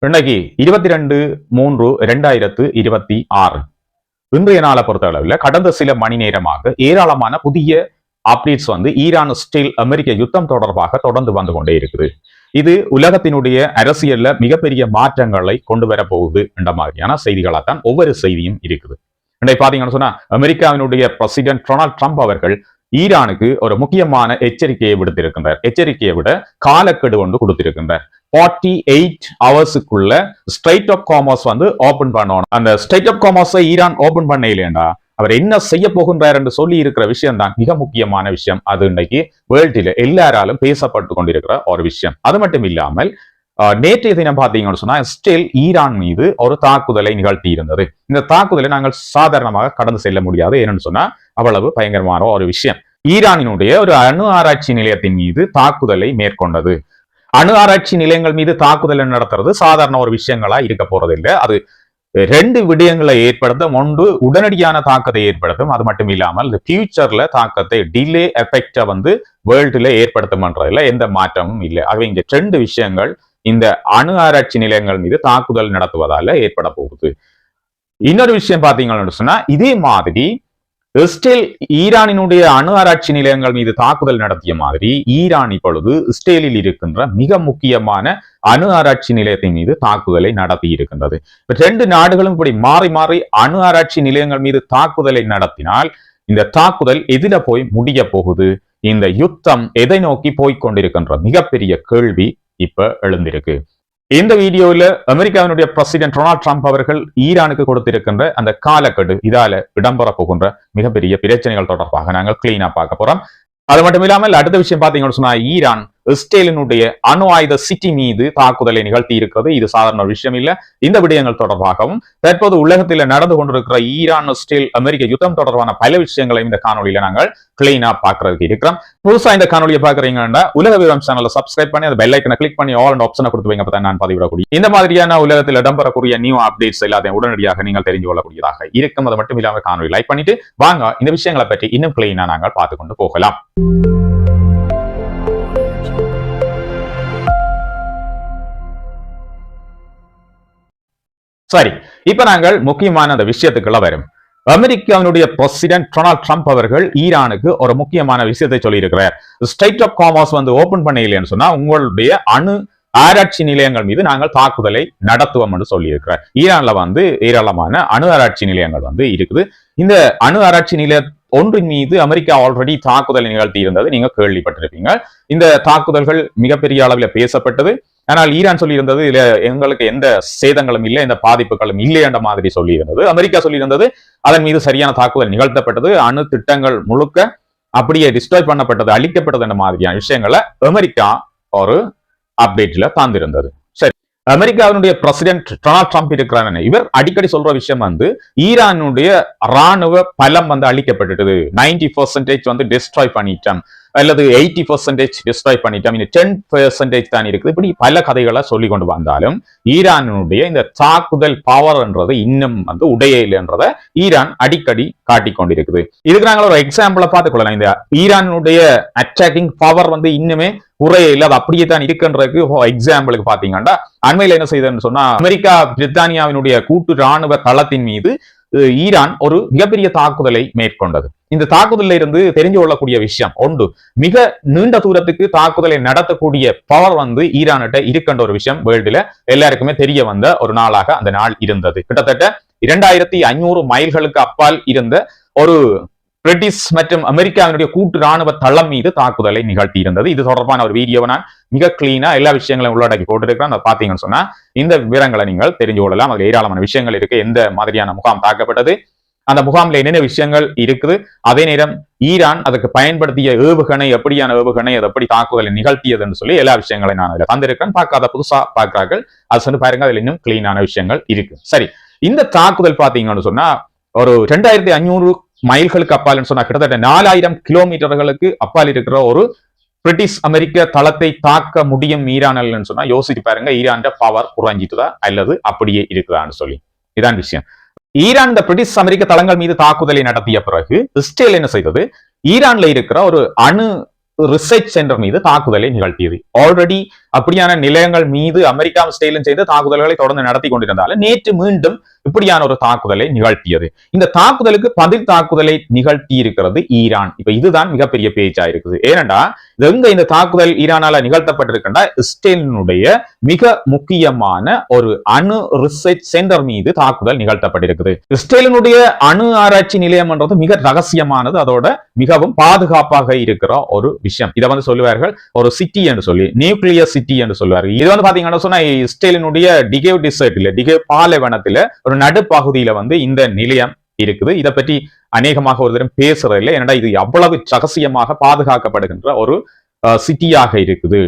இன்னைக்கு 22/3/2026 இன்றைய நாளை பொறுத்த அளவில் கடந்த சில மணி நேரமாக ஏராளமான புதிய அப்டேட்ஸ் ஈரான் இஸ்ரேல் அமெரிக்க யுத்தம் தொடர்பாக தொடர்ந்து வந்து கொண்டே இருக்குது. இது உலகத்தினுடைய அரசியல்ல மிகப்பெரிய மாற்றங்களை கொண்டு வர போகுது என்ற மாதிரியான செய்திகளாகத்தான் ஒவ்வொரு செய்தியும் இருக்குது. இன்னைக்கு பாத்தீங்கன்னு சொன்னா அமெரிக்காவினுடைய பிரசிடென்ட் டொனால்ட் ட்ரம்ப் அவர்கள் ஈரானுக்கு ஒரு முக்கியமான எச்சரிக்கையை விடுத்திருக்கின்றார். எச்சரிக்கையை விட காலக்கெடு ஒன்று கொடுத்திருக்கின்றார். 48 ஹவர்ஸுக்குள்ள ஸ்ட்ரைட் ஆஃப் காமர்ஸ் ஓபன் பண்ணணும். அந்த ஸ்ட்ரைட் ஆஃப் காமர்ஸை ஈரான் ஓபன் பண்ண இல்லையா அவர் என்ன செய்ய போகின்றார் என்று சொல்லி இருக்கிற விஷயம் தான் மிக முக்கியமான விஷயம். அது இன்னைக்கு வேர்ல்டில் எல்லாராலும் பேசப்பட்டு கொண்டிருக்கிற ஒரு விஷயம். அது மட்டும் இல்லாமல் நேற்றைய தினம் பார்த்தீங்கன்னு சொன்னா இஸ்ரேல் ஈரான் மீது ஒரு தாக்குதலை நிகழ்த்தி இருந்தது. இந்த தாக்குதலை நாங்கள் சாதாரணமாக கடந்து செல்ல முடியாது. என்னன்னு சொன்னா அவ்வளவு பயங்கரமான ஒரு விஷயம். ஈரானினுடைய ஒரு அணு ஆராய்ச்சி நிலையத்தின் மீது தாக்குதலை மேற்கொண்டது. அணு ஆராய்ச்சி நிலையங்கள் மீது தாக்குதலை நடத்துறது சாதாரண ஒரு விஷயங்களா இருக்க போறதில்லை. அது ரெண்டு விடயங்களை ஏற்படுத்தும். ஒன்று உடனடியான தாக்கத்தை ஏற்படுத்தும். அது மட்டும் இல்லாமல் ஃபியூச்சர்ல தாக்கத்தை டிலே எஃபெக்டை வேர்ல்டுல ஏற்படுத்தும்ன்றதுல எந்த மாற்றமும் இல்லை. ஆகவே இங்க ரெண்டு விஷயங்கள் இந்த அணு ஆராய்ச்சி நிலையங்கள் மீது தாக்குதல் நடத்துவதால ஏற்பட போகுது. இன்னொரு விஷயம் பாத்தீங்கன்னு சொன்னா இதே மாதிரி இஸ்ரேல் ஈரானினுடைய அணு ஆராய்ச்சி நிலையங்கள் மீது தாக்குதல் நடத்திய மாதிரி ஈரான் இப்பொழுது இஸ்ரேலில் இருக்கின்ற மிக முக்கியமான அணு ஆராய்ச்சி நிலையத்தின் மீது தாக்குதலை நடத்தி இருக்கின்றது. ரெண்டு நாடுகளும் இப்படி மாறி மாறி அணு ஆராய்ச்சி நிலையங்கள் மீது தாக்குதலை நடத்தினால் இந்த தாக்குதல் எதில போய் முடிய போகுது? இந்த யுத்தம் எதை நோக்கி போய்கொண்டிருக்கின்ற மிகப்பெரிய கேள்வி இப்ப எழுந்திருக்கு. இந்த வீடியோல அமெரிக்காவினுடைய பிரசிடென்ட் டொனால்ட் ட்ரம்ப் அவர்கள் ஈரானுக்கு கொடுத்திருக்கின்ற அந்த காலக்கெடு இதால இடம்பெற போகின்ற மிகப்பெரிய பிரச்சனைகள் தொடர்பாக நாங்கள் கிளீனா பார்க்க போறோம். அது மட்டும் இல்லாமல் அடுத்த விஷயம் பாத்தீங்கன்னு சொன்னா ஈரான் இஸ்ரேலினுடைய அணு ஆயுத சிட்டி மீது தாக்குதலை நிகழ்த்தி இருக்கிறது. இது சாதாரண விஷயம் இல்ல. இந்த விடயங்கள் தொடர்பாகவும் தற்போது உலகத்தில் நடந்து கொண்டிருக்கிற ஈரான் இஸ்ரேல் அமெரிக்க யுத்தம் தொடர்பான பல விஷயங்களையும் இந்த காணொலியில நாங்கள் கிளீனா பாக்குறதுக்கு இருக்கிறோம். புதுசா இந்த காணொலியை பாக்குறீங்கன்னா உலக விவரம் சேனலை சப்ஸ்கிரைப் பண்ணி அந்த பெல் ஐக்கனை கிளிக் பண்ணி ஆல் அண்ட் ஆப்ஷனை கொடுத்து வைங்க. அப்பதான் நான் பதிவிடக்கூடிய இந்த மாதிரியான உலகத்தில் இடம்பெறக்கூடிய நியூ அப்டேட்ஸ் எல்லாத்தையும் உடனடியாக நீங்கள் தெரிந்து கொள்ளக்கூடியதாக இருக்கும். அது மட்டும் இல்லாமல் காணொலி லைக் பண்ணிட்டு வாங்க இந்த விஷயங்களை பற்றி இன்னும் கிளீனா நாங்கள் பார்த்து கொண்டு போகலாம். சரி, இப்ப நாங்கள் முக்கியமான அந்த விஷயத்துக்குள்ள வரும். அமெரிக்காவினுடைய பிரசிடென்ட் டொனால்ட் ட்ரம்ப் அவர்கள் ஈரானுக்கு ஒரு முக்கியமான விஷயத்தை சொல்லி இருக்கிறார். ஸ்ட்ரைட் ஆஃப் காமர்ஸ் ஓபன் பண்ண இல்லைன்னு சொன்னா உங்களுடைய அணு ஆராய்ச்சி நிலையங்கள் மீது நாங்கள் தாக்குதலை நடத்துவோம் என்று சொல்லி இருக்கிறார். ஈரான்ல ஏராளமான அணு ஆராய்ச்சி நிலையங்கள் இருக்குது. இந்த அணு ஆராய்ச்சி நிலைய ஒன்றின் மீது அமெரிக்கா ஆல்ரெடி தாக்குதலை நிகழ்த்தி இருந்தது நீங்க கேள்விப்பட்டிருப்பீங்க. இந்த தாக்குதல்கள் மிகப்பெரிய அளவில் பேசப்பட்டது. ஆனால் ஈரான் சொல்லியிருந்தது இதுல எங்களுக்கு எந்த சேதங்களும் இல்லை, எந்த பாதிப்புகளும் இல்லை என்ற மாதிரி சொல்லியிருந்தது. அமெரிக்கா சொல்லியிருந்தது அதன் மீது சரியான தாக்குதல் நிகழ்த்தப்பட்டது, அணு திட்டங்கள் முழுக்க அப்படியே டிஸ்ட்ராய் பண்ணப்பட்டது, அழிக்கப்பட்டது என்ற மாதிரியான விஷயங்களை அமெரிக்கா ஒரு அப்டேட்ல தந்திருந்தது. சரி, அமெரிக்காவினுடைய பிரசிடென்ட் டொனால்ட் ட்ரம்ப் இருக்கிறார். இவர் அடிக்கடி சொல்ற விஷயம் ஈரானுடைய ராணுவ பலம் அழிக்கப்பட்டுட்டது, 90% டிஸ்ட்ராய் பண்ணிட்டோம் அல்லது 80% டிஸ்ட்ராய் பண்ணிட்டோம், 10% தான் இருக்குது. இப்படி பல கதைகளை சொல்லி கொண்டு வந்தாலும் ஈரானுடைய இந்த தாக்குதல் பவர் என்றது இன்னும் உடையல என்றதை ஈரான் அடிக்கடி காட்டிக் கொண்டிருக்குது. இதுக்கு நாங்கள் ஒரு எக்ஸாம்பிளை பார்த்துக் கொள்ளலாம். இந்த ஈரானுடைய அட்டாக்கிங் பவர் இன்னுமே குறையில அது அப்படியே தான் இருக்குன்றதுக்கு எக்ஸாம்பிளுக்கு பாத்தீங்கன்னா அண்மையில என்ன செய்ததுன்னு சொன்னா அமெரிக்கா பிரித்தானியாவினுடைய கூட்டு ராணுவ தளத்தின் மீது ஈரான் ஒரு மிகப்பெரிய தாக்குதலை மேற்கொண்டது. இந்த தாக்குதலில் இருந்து தெரிஞ்சு கொள்ளக்கூடிய விஷயம் ஒன்று, மிக நீண்ட தூரத்துக்கு தாக்குதலை நடத்தக்கூடிய பவர் ஈரான்கிட்ட இருக்கின்ற ஒரு விஷயம் வேர்ல்டுல எல்லாருக்குமே தெரிய வந்த ஒரு நாளாக அந்த நாள் இருந்தது. கிட்டத்தட்ட 2500 மைல்களுக்கு அப்பால் இருந்த ஒரு பிரிட்டிஷ் மற்றும் அமெரிக்காவினுடைய கூட்டு ராணுவ தளம் மீது தாக்குதலை நிகழ்த்தி இருந்தது. இது தொடர்பான ஒரு வீடியோவை நான் மிக கிளீனா எல்லா விஷயங்களையும் உள்ளடக்கி போட்டுருக்கிறேன். அதை பாத்தீங்கன்னு சொன்னா இந்த விவரங்களை நீங்கள் தெரிஞ்சு கொள்ளலாம். அதுல ஏராளமான விஷயங்கள் இருக்கு. எந்த மாதிரியான முகாம் தாக்கப்பட்டது, அந்த முகாம்ல என்னென்ன விஷயங்கள் இருக்குது, அதே நேரம் ஈரான் அதுக்கு பயன்படுத்திய ஏவுகணை எப்படியான ஏவுகணை, அது எப்படி தாக்குதலை நிகழ்த்தியதுன்னு சொல்லி எல்லா விஷயங்களையும் நான் அதில் தந்திருக்கேன். பார்க்காத புதுசா பார்க்கிறார்கள் அது பாருங்க, அதுல இன்னும் கிளீனான விஷயங்கள் இருக்கு. சரி, இந்த தாக்குதல் பாத்தீங்கன்னு சொன்னா ஒரு 2500 மைல்களுக்கு அப்பால் சொன்னா கிட்டத்தட்ட 4000 கிலோமீட்டர்களுக்கு அப்பால் இருக்கிற ஒரு பிரிட்டிஷ் அமெரிக்க தளத்தை தாக்க முடியும் ஈரான் சொன்னா யோசிச்சு பாருங்க, ஈரான் பவர் குறைஞ்சிட்டுதா அல்லது அப்படியே இருக்குதான்னு சொல்லி. இதான் விஷயம். ஈரான் இந்த பிரிட்டிஷ் அமெரிக்க தளங்கள் மீது தாக்குதலை நடத்திய பிறகு இஸ்ரேல் என்ன செய்தது, ஈரான்ல இருக்கிற ஒரு அணு ரிசர்ச் சென்டர் மீது தாக்குதலை நிகழ்த்தியது. ஆல்ரெடி அப்படியான நிலையங்கள் மீது அமெரிக்கா இஸ்ரேலும் செய்து தாக்குதல்களை தொடர்ந்து நடத்தி கொண்டிருந்தாலும் நேற்று மீண்டும் இப்படியான ஒரு தாக்குதலை நிகழ்த்தியது. இந்த தாக்குதலுக்கு பதில் தாக்குதலை நிகழ்த்தி இருக்கிறது ஈரான். இப்ப இதுதான் மிகப்பெரிய பேச்சா இருக்குது. ஏனென்றா எங்க இந்த தாக்குதல் ஈரானால நிகழ்த்தப்பட்டிருக்கின்ற இஸ்ரேலினுடைய மிக முக்கியமான ஒரு அணு ரிசர்ச் சென்டர் மீது தாக்குதல் நிகழ்த்தப்பட்டிருக்குது. இஸ்ரேலினுடைய அணு ஆராய்ச்சி நிலையம் என்றது மிக ரகசியமானது, அதோட மிகவும் பாதுகாப்பாக இருக்கிற ஒரு விஷயம். இதை சொல்லுவார்கள் ஒரு சிட்டி என்று சொல்லி, நியூக்ளியர் சிட்டி என்று சொல்லுவார்கள். இது பாத்தீங்கன்னா சொன்னா இஸ்ரேலினுடைய டிகேவ் டிசர்ட்ல, டிகேவ் பாலைவனத்துல ஒரு நடுப்பகுதியில இந்த நிலையம் இருக்குது. இதை பற்றி அநேகமாக ஒரு தரம் பேசுறதில்லை, ஏன்னா இது அவ்வளவு ரகசியமாக பாதுகாக்கப்படுகின்ற ஒரு சிட்டியாக இருக்குது.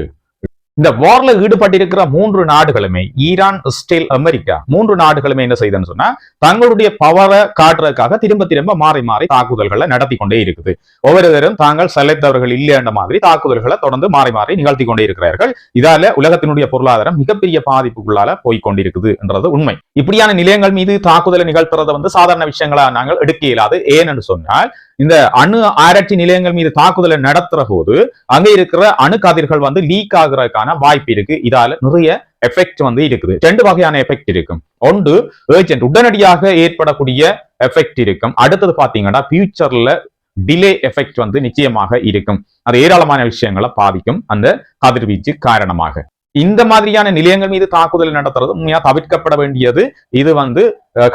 இந்த வார்ல ஈடுபட்டிருக்கிற 3 நாடுகளுமே, ஈரான், இஸ்ரேல், அமெரிக்கா, 3 நாடுகளுமே என்ன செய்தன்னு சொன்னா தங்களுடைய பவரை காட்டுறதுக்காக திரும்ப திரும்ப மாறி மாறி தாக்குதல்களை நடத்தி கொண்டே இருக்குது. ஒவ்வொருவரும் தாங்கள் செலைத்தவர்கள் இல்லை என்ற மாதிரி தாக்குதல்களை தொடர்ந்து மாறி மாறி நிகழ்த்தி கொண்டே இருக்கிறார்கள். இதால உலகத்தினுடைய பொருளாதாரம் மிகப்பெரிய பாதிப்புக்குள்ளால போய்கொண்டிருக்குது என்றது உண்மை. இப்படியான நிலையங்கள் மீது தாக்குதலை நிகழ்த்துறதை சாதாரண விஷயங்களா நாங்கள் எடுக்க இயலாது. ஏன்னு சொன்னால் இந்த அணு ஆராய்ச்சி நிலையங்கள் மீது தாக்குதலை நடத்துற போது அங்க இருக்கிற அணு கதிர்கள் லீக் ஆகுறதுக்கான வாய்ப்பு இருக்கு. இதால நிறைய எஃபெக்ட் இருக்குது. 2 வகையான எஃபெக்ட் இருக்கும். ஒன்று ஏர்ஜென்ட், உடனடியாக ஏற்படக்கூடிய எஃபெக்ட் இருக்கும். அடுத்தது பாத்தீங்கன்னா ஃபியூச்சர்ல டிலே எஃபெக்ட் நிச்சயமாக இருக்கும். அது ஏராளமான விஷயங்களை பாதிக்கும் அந்த கதிர்வீச்சு காரணமாக. இந்த மாதிரியான நிலையங்கள் மீது தாக்குதல் நடத்துறது உண்மையா தவிர்க்கப்பட வேண்டியது, இது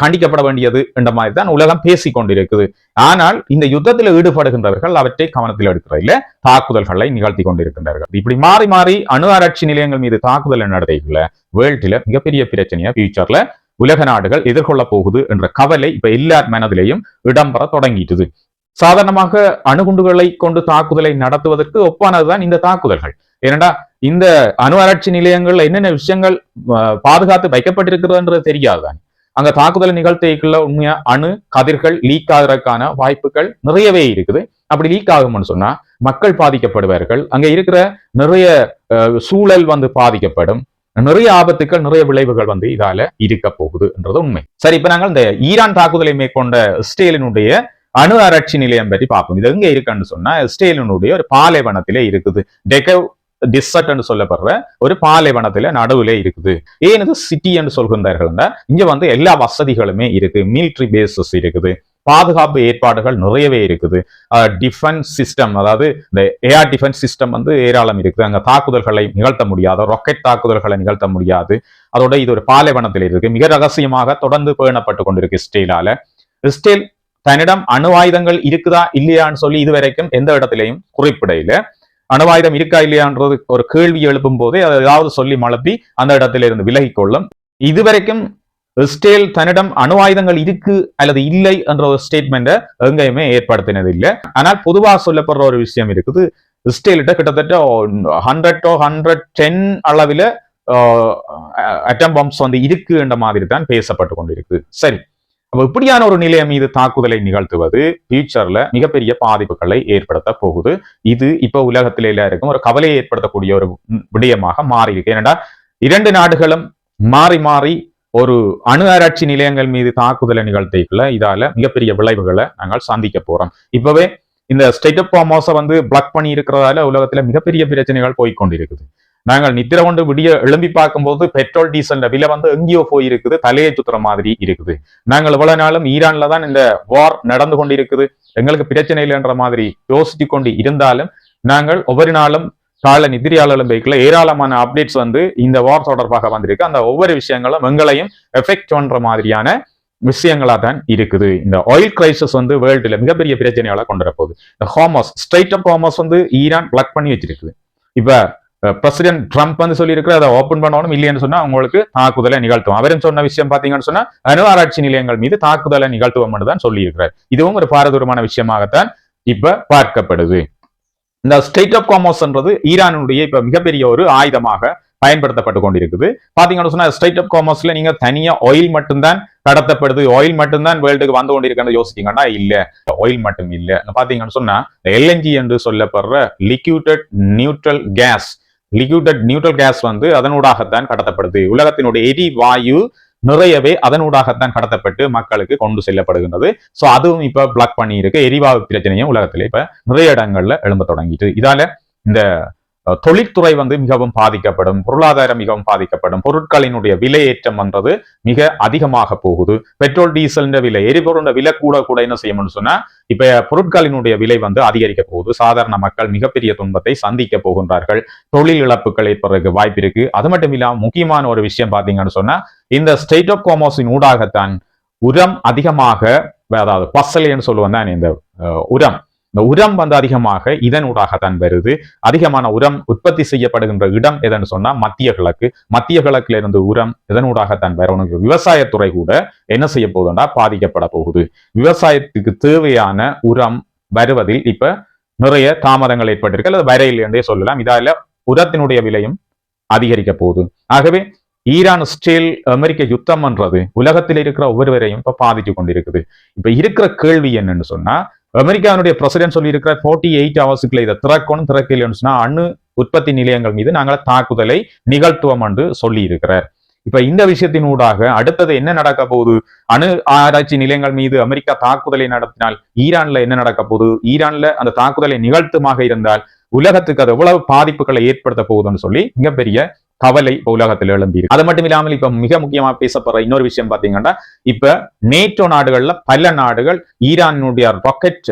கண்டிக்கப்பட வேண்டியது என்ற மாதிரி தான் உலகம் பேசிக் கொண்டிருக்குது. ஆனால் இந்த யுத்தத்தில் ஈடுபடுகின்றவர்கள் அவற்றை கவனத்தில் எடுக்கிறதில்ல, தாக்குதல்களை நிகழ்த்தி கொண்டிருக்கின்றார்கள். இப்படி மாறி மாறி அணு ஆராய்ச்சி நிலையங்கள் மீது தாக்குதல் நடத்தைகளை வேர்ல்டுல மிகப்பெரிய பிரச்சனையா ஃபியூச்சர்ல உலக நாடுகள் எதிர்கொள்ள போகுது என்ற கவலை இப்ப எல்லார் மனதிலையும் இடம்பெற தொடங்கிட்டுது. சாதாரணமாக அணுகுண்டுகளை கொண்டு தாக்குதலை நடத்துவதற்கு ஒப்பானதுதான் இந்த தாக்குதல்கள். ஏனென்றா இந்த அணு ஆராய்ச்சி நிலையங்கள்ல என்னென்ன விஷயங்கள் பாதுகாத்து வைக்கப்பட்டிருக்கிறதுன்றது தெரியாதுதான். அங்க தாக்குதல் நிகழ்த்திக்குள்ள உண்மையா அணு கதிர்கள் லீக் ஆகிறதுக்கான வாய்ப்புகள் நிறையவே இருக்குது. அப்படி லீக் ஆகும்னு சொன்னா மக்கள் பாதிக்கப்படுவார்கள். அங்க இருக்கிற நிறைய சூழல் பாதிக்கப்படும். நிறைய ஆபத்துக்கள், நிறைய விளைவுகள் இதால இருக்க போகுதுன்றது உண்மை. சரி, இப்ப நாங்கள் இந்த ஈரான் தாக்குதலை மேற்கொண்ட இஸ்ரேலினுடைய அணு ஆராய்ச்சி நிலையம் பற்றி பார்ப்போம். இது எங்க இருக்குன்னு சொன்னா இஸ்ரேலினுடைய ஒரு பாலைவனத்திலே இருக்குது. டெகவ் டிசர்ட் சொல்லப்படுற ஒரு பாலைவனத்துல நடுவுல இருக்குது. ஏன் இது சிட்டி என்று சொல்கின்றார்கள்? இங்க எல்லா வசதிகளுமே இருக்கு. மிலிட்டரி பேசஸ் இருக்குது, பாதுகாப்பு ஏற்பாடுகள் நிறையவே இருக்குது. டிஃபென்ஸ் சிஸ்டம், அதாவது இந்த ஏஆர் டிஃபென்ஸ் சிஸ்டம் ஏராளம் இருக்குது. அங்க தாக்குதல்களை நிகழ்த்த முடியாது, ராக்கெட் தாக்குதல்களை நிகழ்த்த முடியாது. அதோட இது ஒரு பாலைவனத்தில் இருக்கு. மிக ரகசியமாக தொடர்ந்து பேணப்பட்டு கொண்டிருக்கு இஸ்ரேலால. இஸ்ரேல் தன்னிடம் அணு ஆயுதங்கள் இருக்குதா இல்லையான்னு சொல்லி இதுவரைக்கும் எந்த இடத்திலையும் குறிப்பிடையில. அணுவாயுதம் இருக்கா இல்லையான்றது ஒரு கேள்வி எழுப்பும் போதே அதை ஏதாவது சொல்லி மழப்பி அந்த இடத்துல இருந்து விலகி கொள்ளும். இதுவரைக்கும் இஸ்ரேல் தன்னிடம் அணுவாயுதங்கள் இருக்கு அல்லது இல்லை என்ற ஒரு ஸ்டேட்மெண்ட்டை எங்கேயுமே ஏற்படுத்தினது இல்லை. ஆனால் பொதுவாக சொல்லப்படுற ஒரு விஷயம் இருக்குது. இஸ்ரேல்கிட்ட கிட்டத்தட்ட 110 அளவில் அட்டம் பாம்ஸ் இருக்கு என்ற மாதிரி தான் பேசப்பட்டு கொண்டிருக்கு. சரி, அப்ப இப்படியான ஒரு நிலையம் மீது தாக்குதலை நிகழ்த்துவது ஃபியூச்சர்ல மிகப்பெரிய பாதிப்புகளை ஏற்படுத்த போகுது. இது இப்ப உலகத்தில எல்லாருக்கும் ஒரு கவலையை ஏற்படுத்தக்கூடிய ஒரு விடயமாக மாறி இருக்கு. ஏனென்றா 2 நாடுகளும் மாறி மாறி ஒரு அணு ஆராய்ச்சி நிலையங்கள் மீது தாக்குதலை நிகழ்த்திக்கல. இதால மிகப்பெரிய விளைவுகளை நாங்கள் சந்திக்க போறோம். இப்பவே இந்த ஸ்டேட் ஆஃப் ஹார்மஸை பிளாக் பண்ணி இருக்கிறதால உலகத்துல மிகப்பெரிய பிரச்சனைகள் போய்கொண்டிருக்குது. நாங்கள் நித்திர கொண்டு விடிய எழும்பி பார்க்கும்போது பெட்ரோல் டீசல் விலை எங்கேயோ போயிருக்குது, தலையை சுத்துற மாதிரி இருக்குது. நாங்கள் இவ்வளவு நாளும் ஈரான்ல தான் இந்த வார் நடந்து கொண்டிருக்குது, எங்களுக்கு பிரச்சனை இல்லைன்ற மாதிரி யோசிச்சு கொண்டு இருந்தாலும் நாங்கள் ஒவ்வொரு நாளும் கால நிதிரியாளர்களும் பைக்கில் ஏராளமான அப்டேட்ஸ் இந்த வார் தொடர்பாக வந்திருக்கு. அந்த ஒவ்வொரு விஷயங்களும் எங்களையும் எஃபெக்ட் பண்ற மாதிரியான விஷயங்களா தான் இருக்குது. இந்த ஆயில் கிரைசிஸ் வேர்ல்டுல மிகப்பெரிய பிரச்சனையால கொண்டு வரப்போகுது. இந்த Hormuz, strait of Hormuz Iran block பண்ணி வச்சிருக்குது. இப்ப பிரசிடென்ட் ட்ரம்ப் சொல்லியிருக்கிற அதை ஓபன் பண்ணணும், இல்லைன்னு சொன்னா உங்களுக்கு தாக்குதலை நிகழ்த்துவோம். அவரும் சொன்ன விஷயம் பாத்தீங்கன்னு சொன்னா அணு ஆராய்ச்சி நிலையங்கள் மீது தாக்குதலை நிகழ்த்துவோம் தான் சொல்லியிருக்கிறார். இதுவும் ஒரு பாரதூரமான விஷயமாகத்தான் இப்ப பார்க்கப்படுது. இந்த ஸ்டேட் ஆஃப் ஹார்மஸ்ன்றது ஈரானுடைய இப்ப மிகப்பெரிய ஒரு ஆயுதமாக பயன்படுத்தப்பட்டு கொண்டிருக்குது. பாத்தீங்கன்னு சொன்னா ஸ்டேட் ஆஃப் ஹார்மஸ்ல நீங்க தனியா ஆயில் மட்டும்தான் கடத்தப்படுது, ஆயில் மட்டும்தான் வேர்ல்டுக்கு வந்து கொண்டிருக்கன்னு யோசிச்சீங்கன்னா இல்ல, ஆயில் மட்டும் இல்ல. பாத்தீங்கன்னு சொன்னா எல்என்ஜி என்று சொல்லப்படுற லிக்விடட் நியூட்ரல் கேஸ், லிக்விடட் நியூட்ரல் கேஸ் அதனூடாகத்தான் கடத்தப்படுது. உலகத்தினுடைய எரிவாயு நிறையவே அதனூடாகத்தான் கடத்தப்பட்டு மக்களுக்கு கொண்டு செல்லப்படுகின்றது. சோ அதுவும் இப்ப பிளாக் பண்ணி இருக்கு. எரிவாயு பிரச்சனையும் உலகத்துல இப்ப நிறைய இடங்கள்ல எழும்ப தொடங்கிட்டு, இதால இந்த தொழில்துறை வந்து மிகவும் பாதிக்கப்படும், பொருளாதாரம் மிகவும் பாதிக்கப்படும், பொருட்களினுடைய விலையேற்றம் என்றது மிக அதிகமாக போகுது. பெட்ரோல் டீசல் விலை, எரிபொருள் விலை கூட என்ன செய்யணும்னு சொன்னா இப்ப பொருட்களினுடைய விலை வந்து அதிகரிக்க போகுது. சாதாரண மக்கள் மிகப்பெரிய துன்பத்தை சந்திக்க போகின்றார்கள். தொழில் இழப்புகள் ஏற்படுறதுக்கு வாய்ப்பு இருக்கு. அது மட்டும் இல்லாம முக்கியமான ஒரு விஷயம் பாத்தீங்கன்னு சொன்னா இந்த ஸ்டேட் ஆஃப் காமர்ஸின் ஊடாகத்தான் உரம் அதிகமாக, அதாவது பசலைன்னு சொல்லுவேன் இந்த உரம், இந்த உரம் வந்து அதிகமாக இதனூடாகத்தான் வருது. அதிகமான உரம் உற்பத்தி செய்யப்படுகின்ற இடம் எதுன்னு சொன்னா மத்திய கிழக்குல இருந்து உரம் இதனூடாகத்தான் வரும். விவசாயத்துறை கூட என்ன செய்ய போகுதுன்னா பாதிக்கப்பட போகுது. விவசாயத்துக்கு தேவையான உரம் வருவதில் இப்ப நிறைய தாமதங்கள் ஏற்பட்டிருக்கு, அல்லது வரையில் என்றே சொல்லலாம். இதால உரத்தினுடைய விலையும் அதிகரிக்க போகுது. ஆகவே ஈரான் இஸ்ரேல் அமெரிக்க யுத்தம் என்றது உலகத்தில் இருக்கிற ஒவ்வொருவரையும் இப்ப பாதிச்சு கொண்டிருக்குது. இப்ப இருக்கிற கேள்வி என்னன்னு சொன்னா, அமெரிக்காவுடைய பிரசிடென்ட் சொல்லி இருக்கிற 48 ஹவர்ஸுக்குள்ள இதை திறக்கலன்னு சொன்னா அணு உற்பத்தி நிலையங்கள் மீது நாங்கள் தாக்குதலை நிகழ்த்துவோம் என்று சொல்லி இருக்கிறார். இப்ப இந்த விஷயத்தினூடாக அடுத்தது என்ன நடக்க போகுது? அணு ஆராய்ச்சி நிலையங்கள் மீது அமெரிக்கா தாக்குதலை நடத்தினால் ஈரான்ல என்ன நடக்க போகுது? ஈரான்ல அந்த தாக்குதலை நிகழ்த்துமாக இருந்தால் உலகத்துக்கு அது எவ்வளவு பாதிப்புகளை ஏற்படுத்த போகுதுன்னு சொல்லி மிகப்பெரிய கவலை இப்ப உலகத்தில் எழும்பி இருக்கு. அது மட்டும் இல்லாமல் இப்ப மிக முக்கியமா பேசப்படுற இன்னொரு விஷயம் பாத்தீங்கன்னா, இப்ப நேட்டோ நாடுகள்ல பல நாடுகள் ஈரானுடைய ராக்கெட்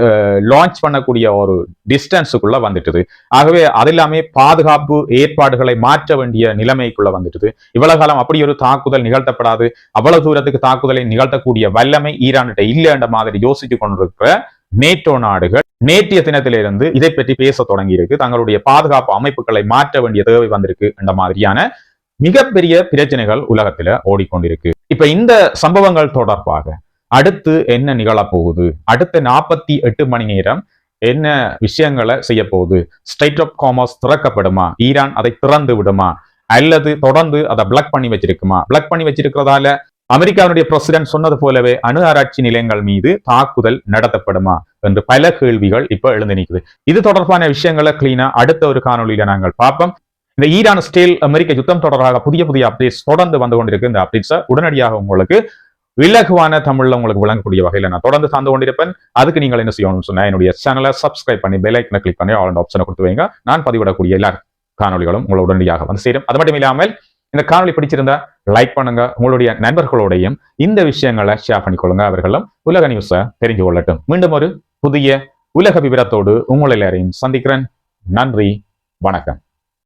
லான்ச் பண்ணக்கூடிய ஒரு டிஸ்டன்ஸுக்குள்ள வந்துட்டுது. ஆகவே அது எல்லாமே பாதுகாப்பு ஏற்பாடுகளை மாற்ற வேண்டிய நிலைமைக்குள்ள வந்துட்டுது. இவ்வளவு காலம் அப்படி ஒரு தாக்குதல் நிகழ்த்தப்படாது, அவ்வளவு தூரத்துக்கு தாக்குதலை நிகழ்த்தக்கூடிய வல்லமை ஈரான்கிட்ட இல்லைன்ற மாதிரி யோசிச்சு கொண்டிருக்கிற நேட்டோ நாடுகள் நேற்றைய தினத்திலிருந்து இதை பற்றி பேச தொடங்கி இருக்கு. தங்களுடைய பாதுகாப்பு அமைப்புகளை மாற்ற வேண்டிய தேவை வந்திருக்கு என்ற மாதிரியான மிகப்பெரிய பிரச்சனைகள் உலகத்துல ஓடிக்கொண்டிருக்கு. இப்ப இந்த சம்பவங்கள் தொடர்பாக அடுத்து என்ன நிகழப்போகுது, அடுத்த 48 மணி நேரம் என்ன விஷயங்களை செய்ய போகுது? ஸ்டேட் ஆஃப் காமர்ஸ் திறக்கப்படுமா? ஈரான் அதை திறந்து விடுமா? அல்லது தொடர்ந்து அதை பிளாக் பண்ணி வச்சிருக்குமா? பிளாக் பண்ணி வச்சிருக்கிறதால அமெரிக்காவுடைய பிரசிடென்ட் சொன்னது போலவே அணு ஆராய்ச்சி நிலையங்கள் மீது தாக்குதல் நடத்தப்படுமா என்று பல கேள்விகள் இப்ப எழுந்து நிற்குது. இது தொடர்பான விஷயங்களை கிளீனா அடுத்த ஒரு காணொலியில நாங்கள் பார்ப்போம். இந்த ஈரான் இஸ்ரேல் அமெரிக்க யுத்தம் தொடர்பாக புதிய அப்டேட்ஸ் தொடர்ந்து வந்து கொண்டிருக்கு. இந்த அப்டேட்ஸை உடனடியாக உங்களுக்கு இலகுவான தமிழ்ல உங்களுக்கு வழங்கக்கூடிய வகையில நான் தொடர்ந்து சார்ந்து கொண்டிருப்பேன். அதுக்கு நீங்கள் என்ன செய்யணும்னு சொன்னா என்னுடைய சேனலை சப்ஸ்கிரைப் பண்ணி பெல் ஐக்கனை கிளிக் பண்ணி ஆல் ஆப்ஷனை கொடுத்து வைங்க. நான் பதிவிடக்கூடிய எல்லா காணொலிகளும் உங்களை உடனடியாக வந்து சேரும். அது மட்டும் இல்லாமல் இந்த காணொலி பிடிச்சிருந்தா லைக் பண்ணுங்க, உங்களுடைய நண்பர்களோடையும் இந்த விஷயங்களை ஷேர் பண்ணிக்கொள்ளுங்க, அவர்களும் உலக நியூஸை தெரிஞ்சு கொள்ளட்டும். மீண்டும் ஒரு புதிய உலக விவரத்தோடு உங்களை எல்லாரையும் சந்திக்கிறேன். நன்றி, வணக்கம்.